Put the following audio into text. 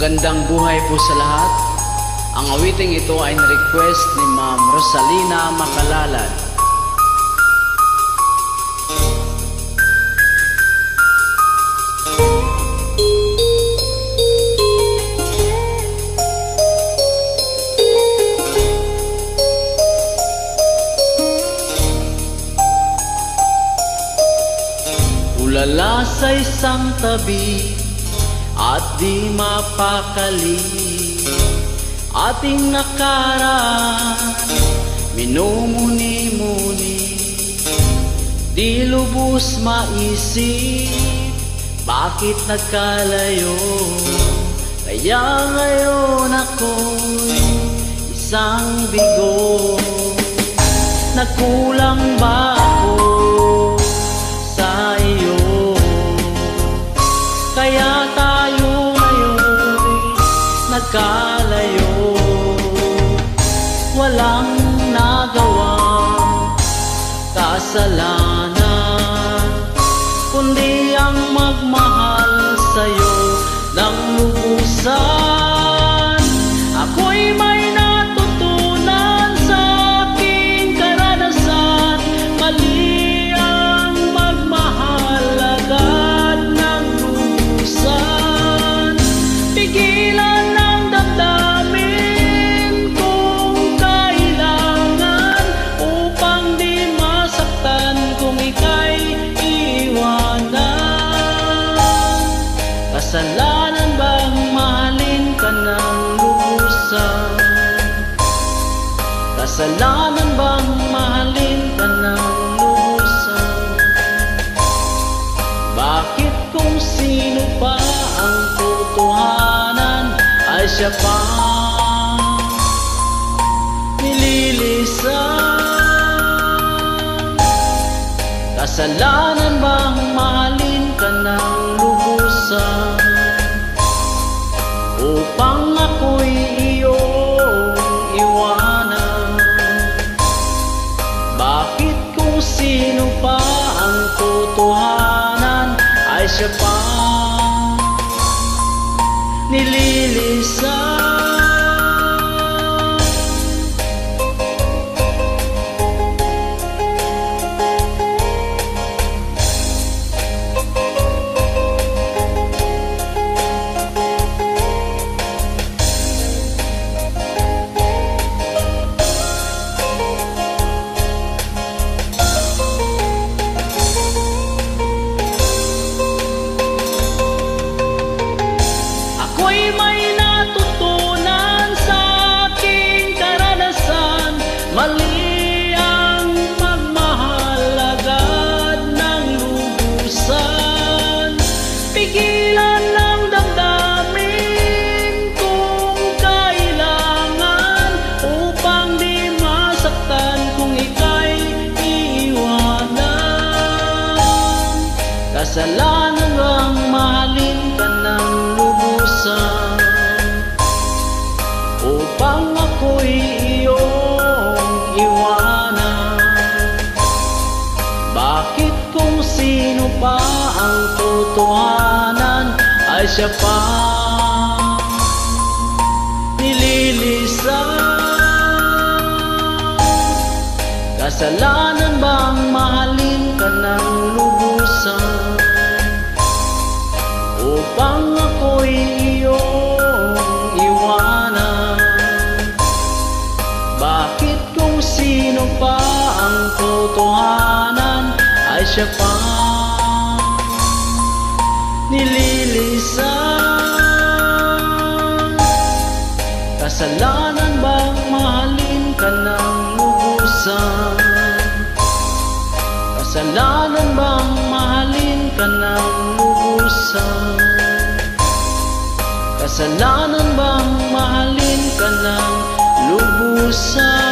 Magandang buhay po sa lahat. Ang awiting ito ay na-request ni Ma'am Rosalina Makalalad. Ulala sa isang tabi at di mapakali, ating nakaraan minumuni-muni, di lubos maisip bakit nagkalayo. Kaya ngayon ako'y isang bigo. Nagkulang ba ako sa iyo? Kaya tayo ngayon nagkalayo. Walang nagawang kasalanan, kundi ang magmahal sa'yo ng lubusan. Ako'y may natutunan sa aking karanasan. Mali ang magmahal agad ng lubusan. Pigilan ng damdamin kung kailangan, upang di masaktan kung ika'y iwanan. Kasalanan bang mahalin ka ng lubusan? Kasalanan bang mahalin ka ng lubusan? Bakit kung sino pa ang totohanan ay siya pa nililisan? Kasalanan bang mahalin ka ng lubusan, upang ako'y iyong iwanan? Bakit kung sino pa ang totohanan ay siya pa nililisan? Ako'y may natutunan sa aking karanasan. Mali ang magmahal agad ng lubusan. Pigilan ng damdamin kung kailangan, upang di masaktan kung ika'y iwanan. Kasalanan bang mahalin ka ng lubusan, upang ako'y iyong iwanan? Bakit kung sino pa ang totohanan ay siya pa nililisan? Kasalanan bang mahalin ka ng lubusan, upang ako'y iyong iwanan? Bakit kung sino pa ang totohanan ay siya pa nililisan? Kasalanan bang mahalin ka ng lubusan? Kasalanan bang mahalin ka ng lubusan? Kasalanan bang mahalin ka ng lubusan?